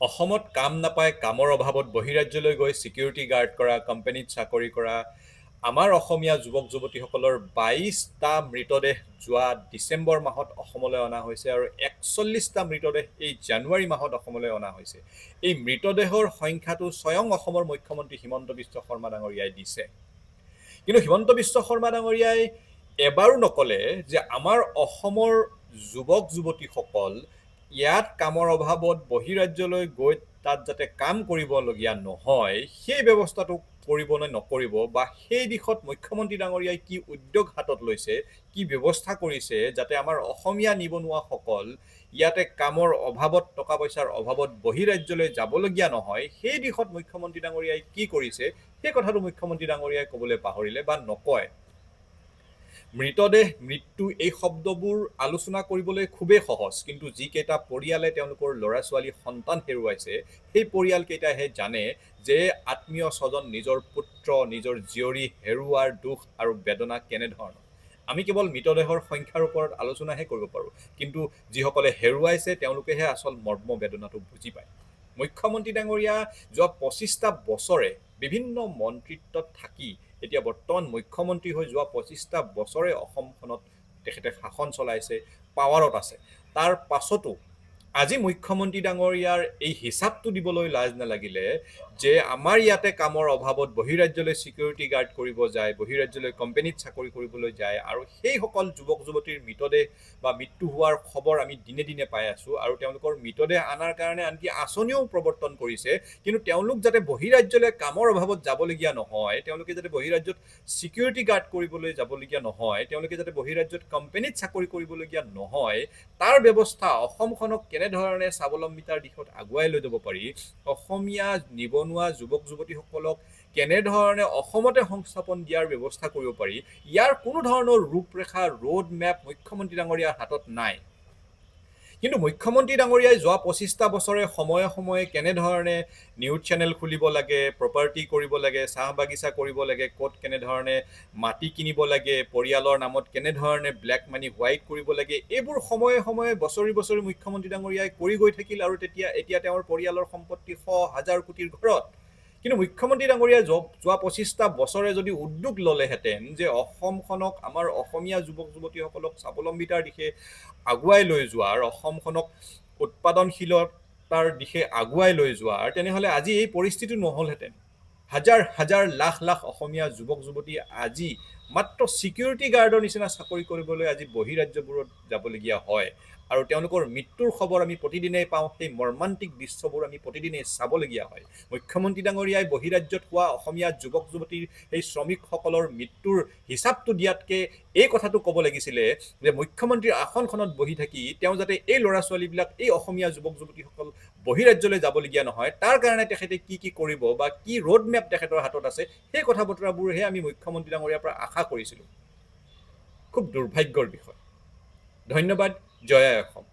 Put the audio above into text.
অসমত কাম নাপায়, কামৰ অভাৱত বহিৰাজ্যলৈ গৈ ছিকিউৰিটি গাৰ্ড কৰা, কোম্পানীত চাকৰি কৰা আমাৰ অসমীয়া যুৱক যুৱতীসকলৰ ২২টা মৃতদেহ যোৱা ডিচেম্বৰ মাহত অসমলৈ অনা হৈছে আৰু ৪১টা মৃতদেহ এই জানুৱাৰী মাহত অসমলৈ অনা হৈছে। এই মৃতদেহৰ সংখ্যাটো স্বয়ং অসমৰ মুখ্যমন্ত্ৰী হিমন্ত বিশ্ব শৰ্মা ডাঙৰীয়াই দিছে। কিন্তু হিমন্ত বিশ্ব শৰ্মা ডাঙৰীয়াই এবাৰো নকলে যে আমাৰ অসমৰ যুৱক যুৱতীসকল ইয়াত কামৰ অভাৱত বহিৰাজ্যলৈ গৈ তাত যাতে কাম কৰিবলগীয়া নহয় সেই ব্যৱস্থাটো কৰিব নে নকৰিব বা সেই দিশত মুখ্যমন্ত্ৰী ডাঙৰীয়াই কি উদ্যোগ হাতত লৈছে, কি ব্যৱস্থা কৰিছে যাতে আমাৰ অসমীয়া নিবনুৱাসকল ইয়াতে কামৰ অভাৱত টকা পইচাৰ অভাৱত বহিৰাজ্যলৈ যাবলগীয়া নহয়, সেই দিশত মুখ্যমন্ত্ৰী ডাঙৰীয়াই কি কৰিছে সেই কথাটো মুখ্যমন্ত্ৰী ডাঙৰীয়াই ক'বলৈ পাহৰিলে বা নকয়। মৃতদেহ, মৃত্যু এই শব্দবোৰ আলোচনা কৰিবলৈ খুবেই সহজ, কিন্তু যিকেইটা পৰিয়ালে তেওঁলোকৰ ল'ৰা ছোৱালী সন্তান হেৰুৱাইছে সেই পৰিয়ালকেইটাইহে জানে যে আত্মীয় স্বজন, নিজৰ পুত্ৰ, নিজৰ জীয়ৰী হেৰুৱাৰ দুখ আৰু বেদনা কেনেধৰণৰ। আমি কেৱল মৃতদেহৰ সংখ্যাৰ ওপৰত আলোচনাহে কৰিব পাৰোঁ, কিন্তু যিসকলে হেৰুৱাইছে তেওঁলোকেহে আচল মৰ্ম বেদনাটো বুজি পায়। মুখ্যমন্ত্ৰী ডাঙৰীয়া যোৱা ২৫টা বছৰে বিভিন্ন মন্ত্ৰিত্বত থাকি এতিয়া বৰ্তমান মুখ্যমন্ত্ৰী হৈ যোৱা ২৫টা বছৰে অসমখনত তেখেতে শাসন চলাইছে, পাৱাৰত আছে। তাৰ পাছতো আজি মুখ্যমন্ত্ৰী ডাঙৰীয়াৰ এই হিচাপটো দিবলৈ লাজ নালাগিলে যে আমাৰ ইয়াতে কামৰ অভাৱত বহিৰাজ্যলৈ ছিকিউৰিটি গাৰ্ড কৰিব যায়, বহিৰাজ্যলৈ কোম্পানীত চাকৰি কৰিবলৈ যায় আৰু সেইসকল যুৱক যুৱতীৰ মৃতদেহ বা মৃত্যু হোৱাৰ খবৰ আমি দিনে দিনে পাই আছোঁ আৰু তেওঁলোকৰ মৃতদেহ আনাৰ কাৰণে আনকি আঁচনিও প্ৰৱৰ্তন কৰিছে, কিন্তু তেওঁলোক যাতে বহিৰাজ্যলৈ কামৰ অভাৱত যাবলগীয়া নহয়, তেওঁলোকে যাতে বহিৰাজ্যত ছিকিউৰিটি গাৰ্ড কৰিবলৈ যাবলগীয়া নহয়, তেওঁলোকে যাতে বহিৰাজ্যত কোম্পানীত চাকৰি কৰিবলগীয়া নহয়, তাৰ ব্যৱস্থা অসমখনক কেনেধৰণে স্বাৱলম্বিতাৰ দিশত আগুৱাই লৈ যাব পাৰি, অসমীয়া নিবনুৱা যুৱক যুৱতীসকলক কেনেধৰণে অসমতে সংস্থাপন দিয়াৰ ব্যৱস্থা কৰিব পাৰি, ইয়াৰ কোনো ধৰণৰ ৰূপৰেখা, ৰোড মেপ মুখ্যমন্ত্ৰী ডাঙৰীয়াৰ হাতত নাই। কিন্তু মুখ্যমন্ত্ৰী ডাঙৰীয়াই যোৱা ২৫টা বছৰে সময়ে সময়ে কেনেধৰণে নিউজ চেনেল খুলিব লাগে, প্ৰপাৰ্টি কৰিব লাগে, চাহ বাগিচা কৰিব লাগে, ক'ত কেনেধৰণে মাটি কিনিব লাগে, পৰিয়ালৰ নামত কেনেধৰণে ব্লেক মানি হোৱাইট কৰিব লাগে, এইবোৰ সময়ে সময়ে বছৰি বছৰি মুখ্যমন্ত্ৰী ডাঙৰীয়াই কৰি গৈ থাকিল আৰু এতিয়া তেওঁৰ পৰিয়ালৰ সম্পত্তি ১০০,০০০ কোটিৰ ঘৰত। কিন্তু মুখ্যমন্ত্ৰী ডাঙৰীয়াই যোৱা ২৫টা বছৰে যদি উদ্যোগ ল'লেহেঁতেন যে অসমখনক, আমাৰ অসমীয়া যুৱক যুৱতীসকলক স্বাৱলম্বিতাৰ দিশে আগুৱাই লৈ যোৱাৰ, অসমখনক উৎপাদনশীলতাৰ দিশে আগুৱাই লৈ যোৱাৰ, তেনেহ'লে আজি এই পৰিস্থিতি নহ'লহেঁতেন। হাজাৰ হাজাৰ লাখ লাখ অসমীয়া যুৱক যুৱতী আজি মাত্ৰ ছিকিউৰিটি গাৰ্ডৰ নিচিনা চাকৰি কৰিবলৈ আজি বহিৰাজ্যবোৰত যাবলগীয়া হয় আৰু তেওঁলোকৰ মৃত্যুৰ খবৰ আমি প্ৰতিদিনেই পাওঁ, সেই মৰ্মান্তিক দৃশ্যবোৰ আমি প্ৰতিদিনেই চাবলগীয়া হয়। মুখ্যমন্ত্ৰী ডাঙৰীয়াই বহিৰাজ্যত হোৱা অসমীয়া যুৱক যুৱতীৰ সেই শ্ৰমিকসকলৰ মৃত্যুৰ হিচাপটো দিয়াতকৈ এই কথাটো ক'ব লাগিছিলে যে মুখ্যমন্ত্ৰীৰ আসনখনত বহি থাকি তেওঁ যাতে এই ল'ৰা ছোৱালীবিলাক, এই অসমীয়া যুৱক যুৱতীসকল বহিৰাজ্যলৈ যাবলগীয়া নহয়, তাৰ কাৰণে তেখেতে কি কি কৰিব বা কি ৰোড মেপ তেখেতৰ হাতত আছে, সেই কথা বতৰাবোৰহে আমি মুখ্যমন্ত্ৰী ডাঙৰীয়াৰ পৰা আশা কৰিছিলোঁ। খুব দুৰ্ভাগ্যৰ বিষয়। ধন্যবাদ। জয় আই অসম।